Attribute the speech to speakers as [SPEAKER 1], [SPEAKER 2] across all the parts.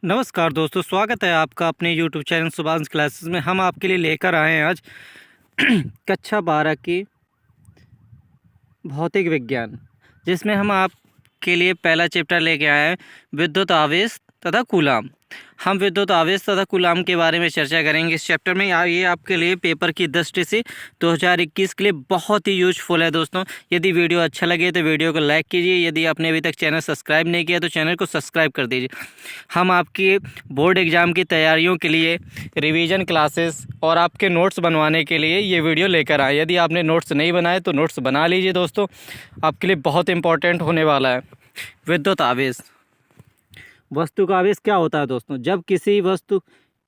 [SPEAKER 1] नमस्कार दोस्तों, स्वागत है आपका अपने YouTube चैनल सुभाष क्लासेस में। हम आपके लिए लेकर आए हैं आज कक्षा 12 की भौतिक विज्ञान, जिसमें हम आपके लिए पहला चैप्टर लेके आए हैं विद्युत आवेश तथा कूलाम। हम विद्युत आवेश तथा कूलाम के बारे में चर्चा करेंगे इस चैप्टर में। ये आपके लिए पेपर की दृष्टि से 2021 के लिए बहुत ही यूजफुल है दोस्तों। यदि वीडियो अच्छा लगे तो वीडियो को लाइक कीजिए। यदि आपने अभी तक चैनल सब्सक्राइब नहीं किया तो चैनल को सब्सक्राइब कर दीजिए। हम आपकी बोर्ड एग्ज़ाम की तैयारियों के लिए रिवीजन क्लासेस और आपके नोट्स बनवाने के लिए ये वीडियो लेकर आए। यदि आपने नोट्स नहीं बनाए तो नोट्स बना लीजिए दोस्तों, आपके लिए बहुत इंपॉर्टेंट होने वाला है। विद्युत आवेश। वस्तु का आवेश क्या होता है दोस्तों? जब किसी वस्तु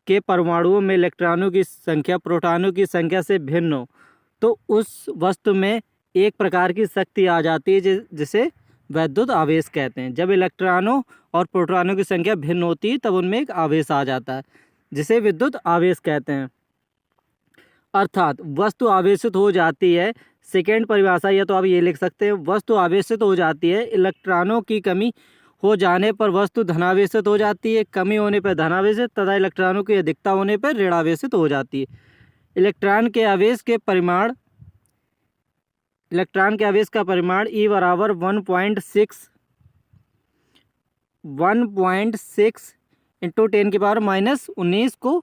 [SPEAKER 1] के परमाणुओं में इलेक्ट्रॉनों की संख्या प्रोटॉनों की संख्या से भिन्न हो तो उस वस्तु में एक प्रकार की शक्ति आ जाती है जिसे विद्युत आवेश कहते हैं। जब इलेक्ट्रॉनों और प्रोटॉनों की संख्या भिन्न होती है तब उनमें एक आवेश आ जाता है जिसे विद्युत आवेश कहते हैं। अर्थात वस्तु आवेशित हो जाती है। सेकेंड परिभाषा या तो आप ये लिख सकते हैं, वस्तु आवेशित हो जाती है। इलेक्ट्रॉनों की कमी हो जाने पर वस्तु धनावेशित हो जाती है, कमी होने पर धनावेशित तथा इलेक्ट्रॉनों की अधिकता होने पर ऋणावेशित हो जाती है। इलेक्ट्रॉन के आवेश का परिमाण E बराबर 1.6 इंटू 10⁻⁻19 को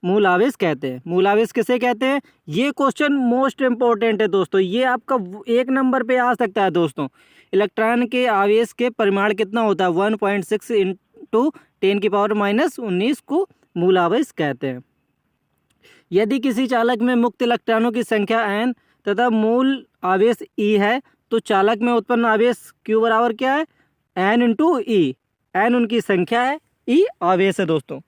[SPEAKER 1] मूल आवेश कहते हैं। मूल आवेश किसे कहते हैं? ये क्वेश्चन मोस्ट इम्पोर्टेंट है दोस्तों, ये आपका 1 नंबर पे आ सकता है दोस्तों। इलेक्ट्रॉन के आवेश के परिमाण कितना होता है? 1.6 इंटू 10⁻⁻19 को मूल आवेश कहते हैं। यदि किसी चालक में मुक्त इलेक्ट्रॉनों की संख्या n तथा मूल आवेश E है तो चालक में उत्पन्न आवेश Q बराबर क्या है? n इंटू ई। n उनकी संख्या है, E आवेश है दोस्तों।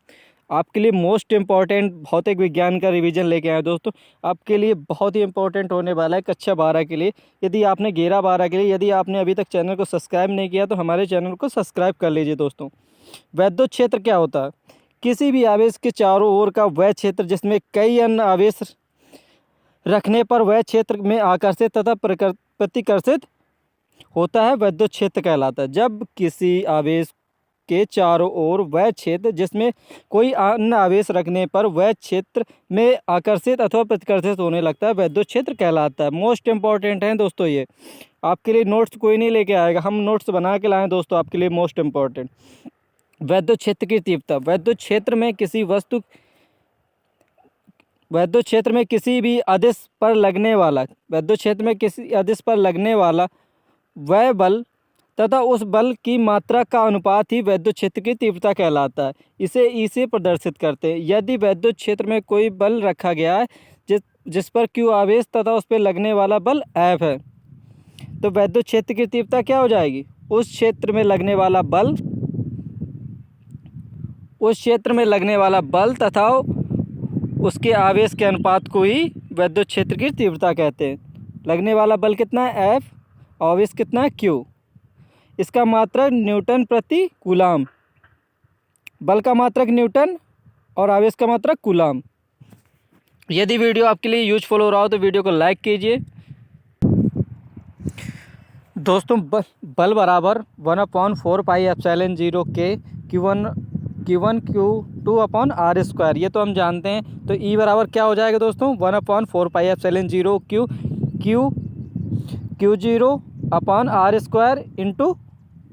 [SPEAKER 1] आपके लिए मोस्ट इम्पॉर्टेंट भौतिक विज्ञान का रिवीजन लेके आए दोस्तों। आपके लिए बहुत ही इंपॉर्टेंट होने वाला है कक्षा 12 के लिए। यदि आपने 11-12 के लिए यदि आपने अभी तक चैनल को सब्सक्राइब नहीं किया तो हमारे चैनल को सब्सक्राइब कर लीजिए दोस्तों। वैद्युत क्षेत्र क्या होता है? किसी भी आवेश के चारों ओर का वह क्षेत्र जिसमें कई अन्य आवेश रखने पर वह क्षेत्र में आकर्षित तथा प्रतिकर्षित होता है, वैद्युत क्षेत्र कहलाता है। जब किसी आवेश के चारों ओर वह क्षेत्र जिसमें कोई अन्य आवेश रखने पर वह क्षेत्र में आकर्षित अथवा प्रतिकर्षित होने लगता है, वैद्युत क्षेत्र कहलाता है। मोस्ट इम्पॉर्टेंट है दोस्तों, ये आपके लिए नोट्स कोई नहीं लेके आएगा, हम नोट्स बना के लाएं दोस्तों आपके लिए। मोस्ट इम्पॉर्टेंट वैद्युत क्षेत्र की तीव्रता। वैद्युत क्षेत्र में किसी भी अदिश पर लगने वाला वह बल तथा उस बल की मात्रा का अनुपात ही वैद्युत क्षेत्र की तीव्रता कहलाता है। इसे ई से प्रदर्शित करते हैं। यदि वैद्युत क्षेत्र में कोई बल रखा गया है जिस पर Q आवेश तथा उस पर लगने वाला बल F है तो वैद्युत क्षेत्र की तीव्रता क्या हो जाएगी? उस क्षेत्र में लगने वाला बल तथा उसके आवेश के अनुपात को ही वैद्युत क्षेत्र की तीव्रता कहते हैं। लगने वाला बल कितना है? F। आवेश कितना है? Q। इसका मात्रक न्यूटन प्रति कूलाम। बल का मात्रक न्यूटन और आवेश का मात्रक कूलाम। यदि वीडियो आपके लिए यूजफुल हो रहा हो तो वीडियो को लाइक कीजिए दोस्तों। बल बराबर 1/4 पाई एप्सिलॉन 0 के Q1 Q2 अपॉन r²। ये तो हम जानते हैं। तो E बराबर क्या हो जाएगा दोस्तों? 1/4 pi epsilon 0 Q0 upon r² into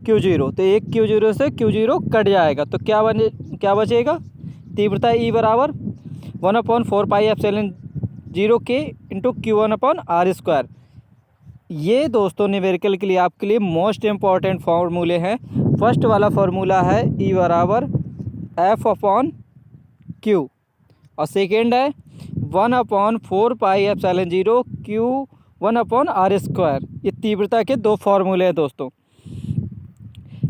[SPEAKER 1] Q0। तो एक Q0 से Q0 कट जाएगा तो क्या बचेगा? तीव्रता E बराबर 1/4 पाई एप्सिलॉन 0 के इंटू Q1 अपॉन r²। ये दोस्तों न्यूमेरिकल के लिए आपके लिए मोस्ट इम्पॉर्टेंट फार्मूले हैं। फर्स्ट वाला फार्मूला है E बराबर F अपॉन Q और सेकेंड है 1/4 pi epsilon 0 Q1 upon r²। ये तीव्रता के दो फार्मूले हैं दोस्तों।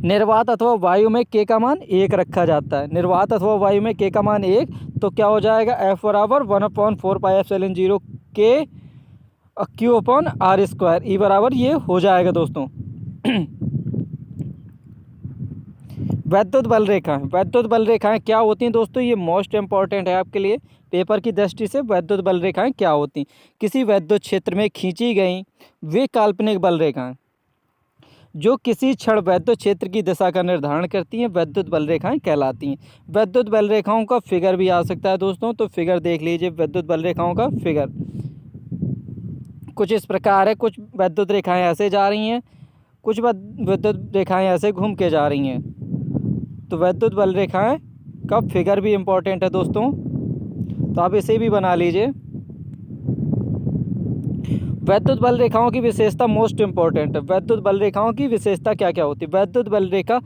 [SPEAKER 1] निर्वात अथवा वायु में K का मान 1 रखा जाता है। निर्वात अथवा वायु में K का मान 1 तो क्या हो जाएगा? F बराबर 1/4 pi epsilon 0 K Q upon r²। E बराबर ये हो जाएगा दोस्तों। वैद्युत बल रेखाएं क्या होती हैं दोस्तों? ये मोस्ट इम्पॉर्टेंट है आपके लिए पेपर की दृष्टि से। वैद्युत बल रेखाएं क्या होती? किसी वैद्युत क्षेत्र में खींची गई वे काल्पनिक बल रेखाएं जो किसी क्षण वैद्युत क्षेत्र की दिशा का निर्धारण करती हैं वैद्युत बल रेखाएं कहलाती हैं। वैद्युत बल रेखाओं का फिगर भी आ सकता है दोस्तों, तो फिगर देख लीजिए वैद्युत बल रेखाओं का फिगर कुछ इस प्रकार है। कुछ वैद्युत रेखाएं ऐसे जा रही हैं, कुछ वैद्युत रेखाएं ऐसे घूम के जा रही हैं। तो वैद्युत बल रेखाएं का फिगर भी इम्पोर्टेंट है दोस्तों, तो आप इसे भी बना लीजिए। वैद्युत बल रेखाओं की विशेषता मोस्ट इम्पोर्टेंट है। वैद्युत बल रेखाओं की विशेषता क्या क्या होती है? वैद्युत बल रेखा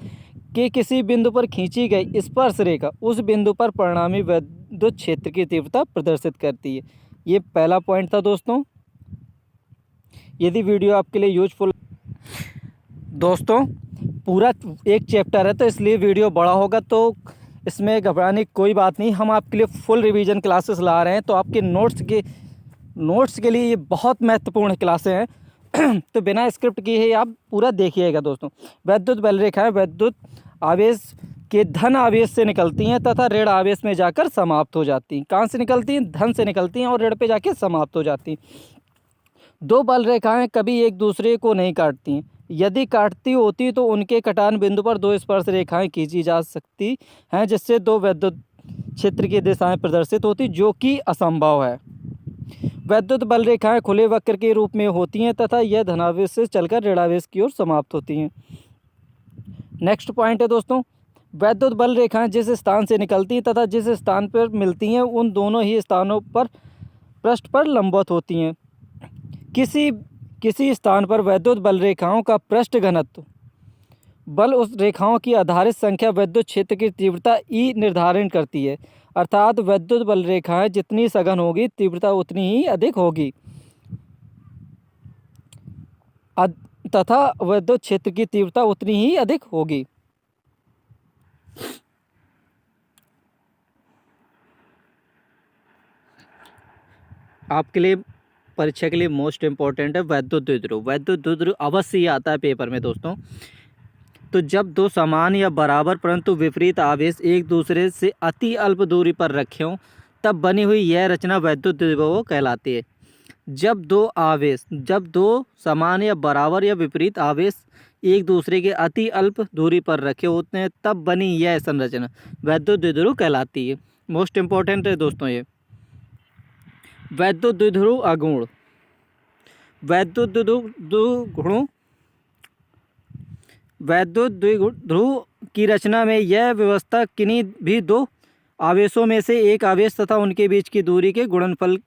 [SPEAKER 1] के किसी बिंदु पर खींची गई स्पर्श रेखा उस बिंदु पर परिणामी वैद्युत क्षेत्र की तीव्रता प्रदर्शित करती है। ये पहला पॉइंट था दोस्तों। यदि वीडियो आपके लिए यूजफुल दोस्तों, पूरा एक चैप्टर है तो इसलिए वीडियो बड़ा होगा, तो इसमें घबराने की कोई बात नहीं। हम आपके लिए फुल रिवीजन क्लासेस ला रहे हैं, तो आपके नोट्स के लिए ये बहुत महत्वपूर्ण क्लासें हैं। तो बिना स्क्रिप्ट किए ही आप पूरा देखिएगा दोस्तों। वैद्युत बल रेखाएं वैद्युत आवेश के धन आवेश से निकलती हैं तथा ऋण आवेश में जाकर समाप्त हो जाती हैं। कहाँ से निकलती हैं? धन से निकलती हैं और ऋण पे जाके समाप्त हो जाती हैं। दो बल रेखाएं कभी एक दूसरे को नहीं काटती हैं। यदि काटती होती तो उनके कटान बिंदु पर दो स्पर्श रेखाएं खींची जा सकती हैं, जिससे दो वैद्युत क्षेत्र की दिशाएं प्रदर्शित होती, जो कि असंभव है। वैद्युत बल रेखाएं खुले वक्र के रूप में होती हैं तथा यह धनावेश से चलकर ऋणावेश की ओर समाप्त होती हैं। नेक्स्ट पॉइंट है दोस्तों, वैद्युत बल रेखाएं जिस स्थान से निकलती हैं तथा जिस स्थान पर मिलती हैं उन दोनों ही स्थानों पर पृष्ठ पर लंबवत होती हैं। किसी स्थान पर वैद्युत बल रेखाओं का पृष्ठ घनत्व बल उस रेखाओं की आधारित संख्या वैद्युत क्षेत्र की तीव्रता ई निर्धारण करती है। अर्थात वैद्युत बल रेखाएं जितनी सघन होगी तीव्रता उतनी ही अधिक होगी तथा वैद्युत क्षेत्र की तीव्रता उतनी ही अधिक होगी। आपके लिए परीक्षा के लिए मोस्ट इम्पोर्टेंट है वैद्युत द्विध्रुव। वैद्युत द्विध्रुव अवश्य ही आता है पेपर में दोस्तों। तो जब दो समान या बराबर परंतु विपरीत आवेश एक दूसरे से अति अल्प दूरी पर रखे हों तब बनी हुई यह रचना वैद्युत द्विध्रुव कहलाती है। जब दो समान या बराबर या विपरीत आवेश एक दूसरे के अति अल्प दूरी पर रखे होते हैं तब बनी यह संरचना वैद्युत द्विध्रुव कहलाती है। मोस्ट इम्पोर्टेंट है दोस्तों ये। वैद्युत द्विध्रुव अगुण। वैद्युत द्विध्रुव की रचना में यह व्यवस्था किन्हीं भी दो आवेशों में से एक आवेश तथा उनके बीच की दूरी के गुणनफल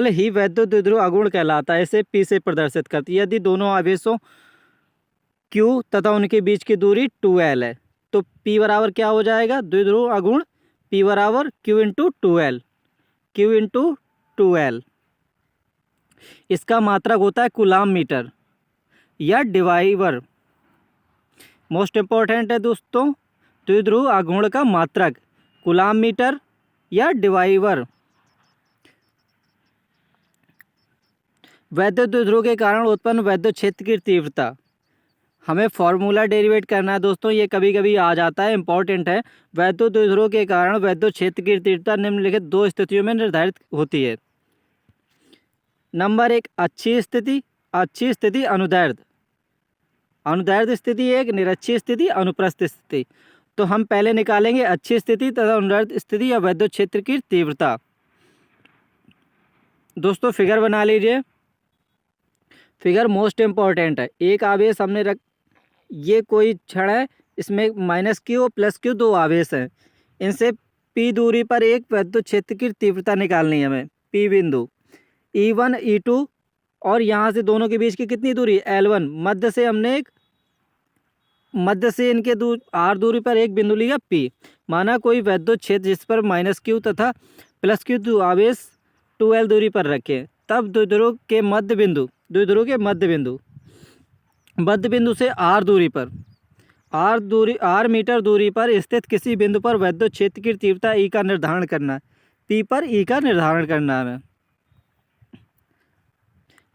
[SPEAKER 1] ही वैद्युत द्विध्रुव अगुण कहलाता है। इसे P से प्रदर्शित करती है। यदि दोनों आवेशों Q तथा उनके बीच की दूरी 2L है तो P बराबर क्या हो जाएगा? द्विध्रुव अगुण P बराबर Q इंटू 2L। इसका मात्रक होता है कूलाम मीटर या डिवाइवर। मोस्ट इम्पोर्टेंट है दोस्तों, द्विध्रुव अगुण का मात्रक कूलाम मीटर या डिवाइवर। वैद्युत द्विध्रुव के कारण उत्पन्न वैद्युत क्षेत्र की तीव्रता, हमें फॉर्मूला डेरिवेट करना है दोस्तों, ये कभी कभी आ जाता है, इंपॉर्टेंट है। वैद्युत द्विध्रुव के कारण वैद्युत क्षेत्र की तीव्रता निम्नलिखित दो स्थितियों में निर्धारित होती है। नंबर 1 अच्छी स्थिति अनुदैर्ध्य स्थिति, एक निरक्षीय स्थिति अनुप्रस्थ स्थिति। तो हम पहले निकालेंगे अच्छी स्थिति तथा अनुदैर्ध्य स्थिति या वैद्युत क्षेत्र की तीव्रता। दोस्तों फिगर बना लीजिए। फिगर मोस्ट इम्पॉर्टेंट है। एक आवेश हमने ये कोई छड़ है, इसमें -Q और +Q दो आवेश हैं। इनसे P दूरी पर एक वैद्युत क्षेत्र की तीव्रता निकालनी है हमें। P बिंदु E1 E2 और यहाँ से दोनों के बीच की कितनी दूरी? L1। मध्य से इनके R दूरी पर एक बिंदु लिया P। माना कोई वैद्युत क्षेत्र जिस पर -Q तथा +Q दो आवेश 2L दूरी पर रखें, तब द्विध्रुव के मध्य बिंदु से R मीटर दूरी पर स्थित किसी बिंदु पर वैद्युत क्षेत्र की तीव्रता E का निर्धारण करना है। P पर E का निर्धारण करना है।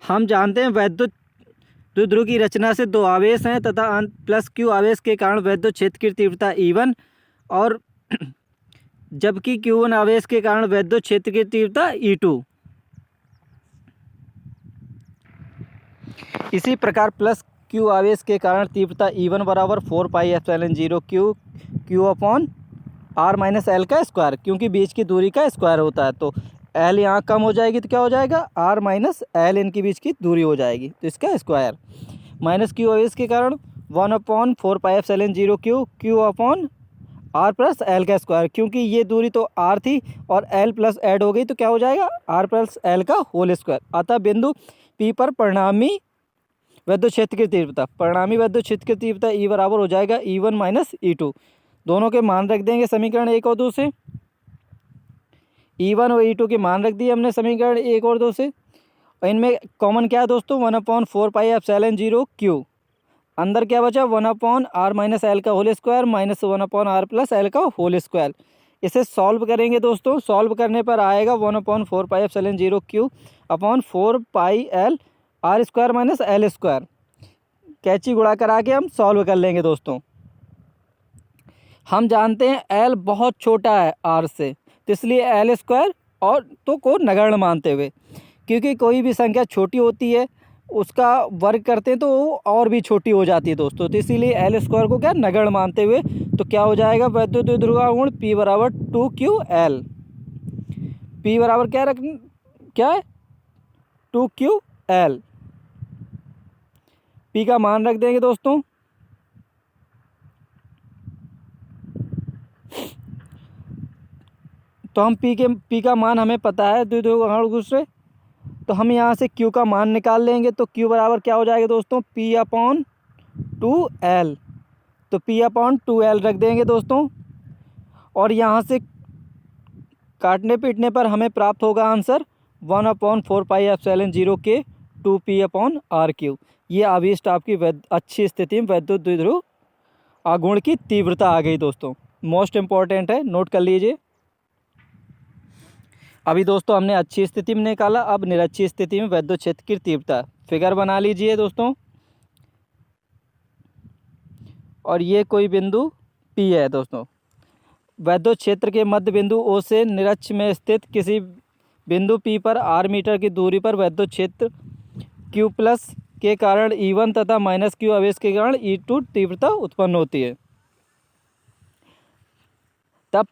[SPEAKER 1] हम जानते हैं वैद्युत द्विध्रुव की रचना से दो आवेश हैं तथा +Q आवेश के कारण वैद्युत क्षेत्र की तीव्रता E1 और जबकि Q1 आवेश के कारण वैद्युत क्षेत्र की तीव्रता E2। इसी प्रकार प्लस क्यू आवेश के कारण तीव्रता E1 बराबर 4πε0 q upon r minus l का स्क्वायर, क्योंकि बीच की दूरी का स्क्वायर होता है। तो एल यहाँ कम हो जाएगी तो क्या हो जाएगा, आर माइनस एल इनके बीच की दूरी हो जाएगी, तो इसका स्क्वायर माइनस क्यू आवेश के कारण 1/4πε0 q upon r plus l का स्क्वायर, क्योंकि ये दूरी तो आर थी और एल प्लस ऐड हो गई तो क्या हो जाएगा, आर प्लस एल का होल स्क्वायर। अतः बिंदु पी पर परिणामी विद्युत क्षेत्र की तीव्रता, परिणामी विद्युत क्षेत्र की तीव्रता ई बराबर हो जाएगा E1 माइनस E2। दोनों के मान रख देंगे समीकरण 1 और 2 से। E1 और E2 के मान रख दिए हमने समीकरण 1 और 2 से। और इनमें कॉमन क्या है दोस्तों, 1/4πε0 क्यू, अंदर क्या बचा 1/r माइनस एल का whole square minus 1/r plus l का होल स्क्वायर। इसे सॉल्व करेंगे दोस्तों, सॉल्व करने पर आएगा 1/4πε0 q upon 4πl r square minus l square. कैची गुणा करा के हम सॉल्व कर लेंगे दोस्तों। हम जानते हैं एल बहुत छोटा है आर से, तो इसलिए एल स्क्वायर और तो को नगण्य मानते हुए, क्योंकि कोई भी संख्या छोटी होती है उसका वर्ग करते हैं तो वो और भी छोटी हो जाती है दोस्तों, तो इसीलिए एल स्क्वायर को क्या नगण्य मानते हुए, तो क्या हो जाएगा विद्युत द्विध्रुव का गुण P बराबर 2QL। P बराबर क्या है 2QL। P का मान रख देंगे दोस्तों। तो हम P का मान हमें पता है द्विध्रुव गुण से, तो हम यहाँ से Q का मान निकाल लेंगे। तो Q बराबर क्या हो जाएगा दोस्तों, P/2L। तो P/2L रख देंगे दोस्तों, और यहाँ से काटने पीटने पर हमें प्राप्त होगा आंसर 1/4πε0 के 2P/r3। ये अभीष्ट आपकी अच्छी स्थिति में विद्युत द्विध्रुव आघूर्ण की तीव्रता आ गई दोस्तों। मोस्ट इम्पॉर्टेंट है, नोट कर लीजिए। अभी दोस्तों हमने अच्छी स्थिति में निकाला, अब निरक्षी स्थिति में विद्युत क्षेत्र की तीव्रता फिगर बना लीजिए दोस्तों। और ये कोई बिंदु P है दोस्तों। विद्युत क्षेत्र के मध्य बिंदु O से निरक्ष में स्थित किसी बिंदु P पर r मीटर की दूरी पर विद्युत क्षेत्र Q प्लस के कारण E1 तथा माइनस Q आवेश के कारण E2 तीव्रता उत्पन्न होती है। तब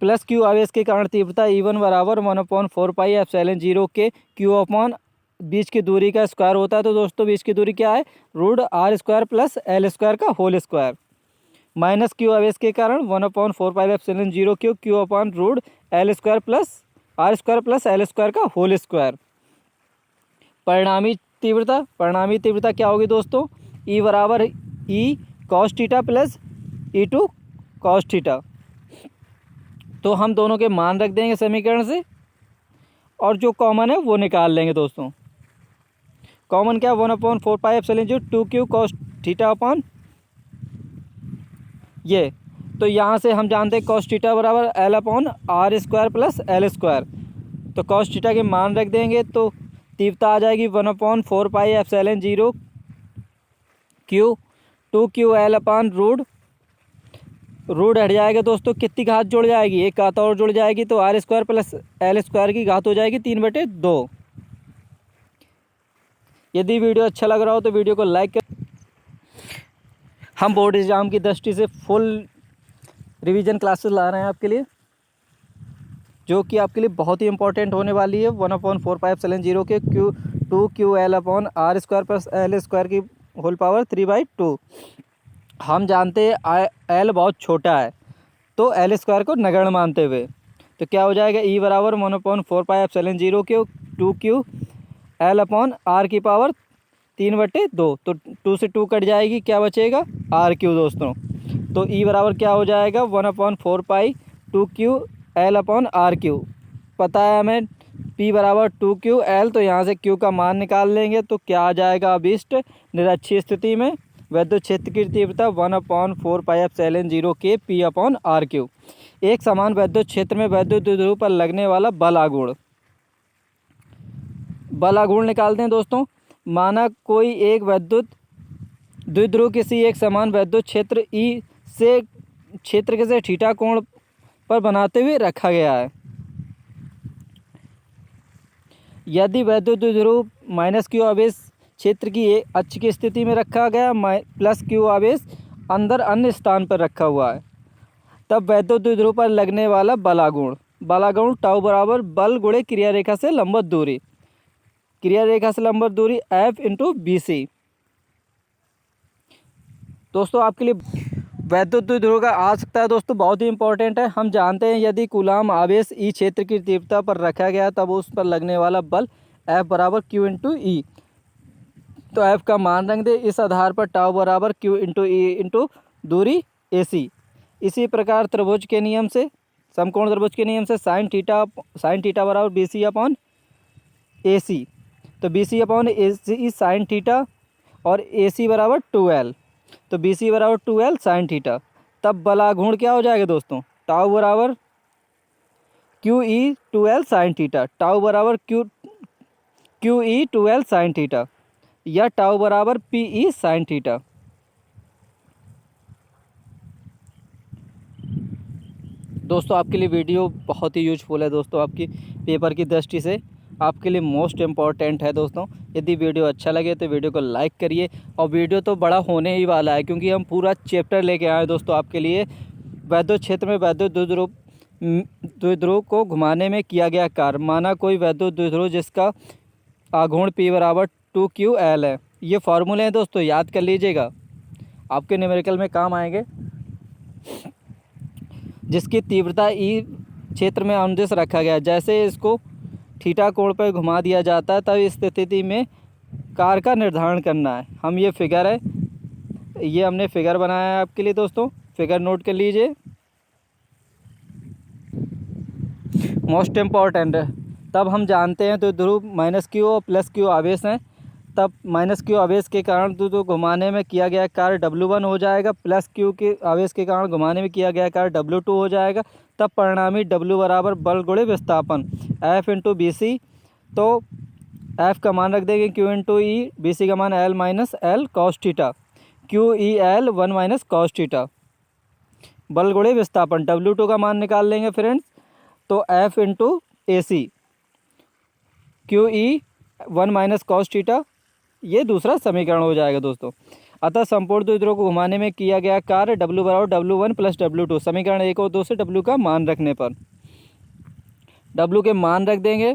[SPEAKER 1] प्लस क्यू आवेश के कारण तीव्रता E1 बराबर 1/4πε0 के Q अपॉन बीच की दूरी का स्क्वायर होता है। तो दोस्तों बीच की दूरी क्या है, √r² प्लस एल स्क्वायर का होल स्क्वायर, माइनस क्यू आवेश के कारण 1/4πε0 q upon √l² plus r² plus l square का होल स्क्वायर। परिणामी तीव्रता क्या होगी दोस्तों, E बराबर E cos theta plus E2 cos theta. तो हम दोनों के मान रख देंगे समीकरण से, और जो कॉमन है वो निकाल लेंगे दोस्तों। कॉमन क्या, 1/4πε0 2Q cos थीटा अपॉन ये, तो यहाँ से हम जानते हैं cos थीटा बराबर L/r² प्लस एल स्क्वायर। तो cos थीटा के मान रख देंगे, तो तीव्रता आ जाएगी 1/4πε0 Q 2QL अपॉन रूट हट जाएगा दोस्तों, कितनी घात जुड़ जाएगी, एक घात और जुड़ जाएगी, तो r² प्लस एल स्क्वायर की घात हो जाएगी 3/2। यदि वीडियो अच्छा लग रहा हो तो वीडियो को लाइक कर। हम बोर्ड एग्जाम की दृष्टि से फुल रिवीजन क्लासेस ला रहे हैं आपके लिए, जो कि आपके लिए बहुत ही इंपॉर्टेंट होने वाली है। 1/4πε0 के 2QL upon r² plus l square की होल पावर 3/2। हम जानते हैं एल बहुत छोटा है, तो एल स्क्वायर को नगण्य मानते हुए, तो क्या हो जाएगा E बराबर 1/4πε0 के 2QL अपॉन r की पावर 3/2। तो 2 से 2 कट जाएगी, क्या बचेगा r3 दोस्तों। तो E बराबर क्या हो जाएगा 1/4π2QL अपॉन r3। पता है हमें P बराबर 2QL, तो यहाँ से Q का मान निकाल लेंगे, तो क्या आ जाएगा अभीष्ट निरक्षीय स्थिति में विद्युत क्षेत्र की तीव्रता 1/4πε0 के P/r3। एक समान विद्युत क्षेत्र में विद्युत द्विध्रुव पर लगने वाला बल आघूर्ण निकालते हैं दोस्तों। माना कोई एक विद्युत द्विध्रुव किसी एक समान विद्युत क्षेत्र E से क्षेत्र से थीटा कोण पर बनाते हुए रखा गया है। यदि विद्युत द्विध्रुव माइनस क्यू आवेश क्षेत्र की एक अक्ष की स्थिति में रखा गया प्लस क्यू आवेश अंदर अन्य स्थान पर रखा हुआ है, तब वैद्युत द्विध्रुव पर लगने वाला बलागुण टाउ बराबर बल गुणे क्रिया रेखा से लंबवत दूरी, क्रिया रेखा से लंबवत दूरी F इंटू BC। दोस्तों आपके लिए वैद्युत द्विध्रुव का आ सकता है दोस्तों, बहुत ही इंपॉर्टेंट है। हम जानते हैं यदि कूलाम आवेश ई क्षेत्र की तीव्रता पर रखा गया तब उस पर लगने वाला बल F बराबर Q इंटू ई। तो F का मान रख दे, इस आधार पर टाउ बराबर Q इंटू ई इंटू दूरी AC। इसी प्रकार त्रिभुज के नियम से, समकोण त्रिभुज के नियम से साइन थीटा बराबर BC अपॉन AC। तो BC upon AC sine theta और AC बराबर 2L, तो BC बराबर 2L साइन थीटा। तब बलागुण क्या हो जाएगा दोस्तों, टाउ बराबर QE 2L sine theta, tau बराबर QE 2L साइन थीटा या टाउ बराबर PE साइन थीटा। दोस्तों आपके लिए वीडियो बहुत ही यूजफुल है दोस्तों, आपकी पेपर की दृष्टि से आपके लिए मोस्ट इम्पॉर्टेंट है दोस्तों। यदि वीडियो अच्छा लगे तो वीडियो को लाइक करिए, और वीडियो तो बड़ा होने ही वाला है क्योंकि हम पूरा चैप्टर लेके आए दोस्तों आपके लिए। वैद्युत क्षेत्र में वैद्युत द्विध्रुव को घुमाने में किया गया कार्य, माना कोई वैद्युत द्विध्रुव जिसका आघूर्ण P बराबर 2QL है। ये फार्मूले हैं दोस्तों, याद कर लीजिएगा, आपके न्यूमेरिकल में काम आएंगे। जिसकी तीव्रता ई क्षेत्र में अनुदिश रखा गया, जैसे इसको थीटा कोण पर घुमा दिया जाता है तब इस स्थिति में कार्य का निर्धारण करना है। हम ये फिगर है, ये हमने फिगर बनाया है आपके लिए दोस्तों, फिगर नोट कर लीजिए, मोस्ट इम्पॉर्टेंट है। तब हम जानते हैं तो ध्रुव माइनस क्यू और प्लस क्यू आवेश हैं, तब माइनस क्यू आवेश के कारण तो घुमाने में किया गया कार्य W1 हो जाएगा, प्लस क्यू के आवेश के कारण घुमाने में किया गया कार्य W2 हो जाएगा। तब परिणामी W बराबर बल गुणे विस्थापन F इंटू BC। तो F का मान रख देंगे Q इंटू ई, BC का मान L minus L cos theta, QEL 1 minus cos theta. बल गुणे विस्थापन W2 का मान निकाल लेंगे फ्रेंड्स, तो F into AC QE 1 minus cos theta, ये दूसरा समीकरण हो जाएगा दोस्तों। अतः संपूर्ण द्विध्रुव को घुमाने में किया गया कार्य W बराबर W1 प्लस W2, समीकरण 1 और 2 से W का मान रखने पर W के मान रख देंगे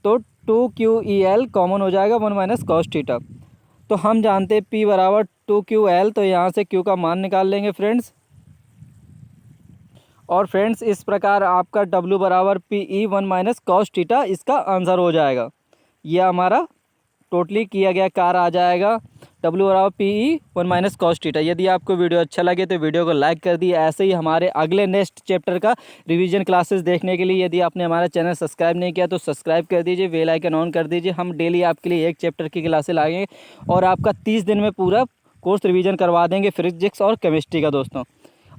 [SPEAKER 1] तो 2QEL कॉमन हो जाएगा 1 माइनस कॉस थीटा। तो हम जानते हैं P बराबर 2QL, तो यहाँ से Q का मान निकाल लेंगे फ्रेंड्स। और फ्रेंड्स इस प्रकार आपका W बराबर PE 1 माइनस कॉस थीटा इसका आंसर हो जाएगा। यह हमारा टोटली किया गया कार्य आ जाएगा W बराबर PE 1 माइनस कॉस थीटा। यदि आपको वीडियो अच्छा लगे तो वीडियो को लाइक कर दिए। ऐसे ही हमारे अगले नेक्स्ट चैप्टर का रिवीजन क्लासेस देखने के लिए यदि आपने हमारा चैनल सब्सक्राइब नहीं किया तो सब्सक्राइब कर दीजिए, बेल आइकन ऑन कर दीजिए। हम डेली आपके लिए एक चैप्टर की क्लासेस लाएंगे और आपका 30 दिन में पूरा कोर्स रिवीजन करवा देंगे फिजिक्स और केमिस्ट्री का दोस्तों।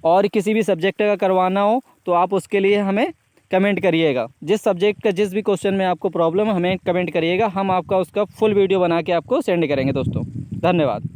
[SPEAKER 1] और किसी भी सब्जेक्ट का करवाना हो तो आप उसके लिए हमें कमेंट करिएगा, जिस सब्जेक्ट का जिस भी क्वेश्चन में आपको प्रॉब्लम है हमें कमेंट करिएगा, हम आपका उसका फुल वीडियो बना के आपको सेंड करेंगे दोस्तों। धन्यवाद।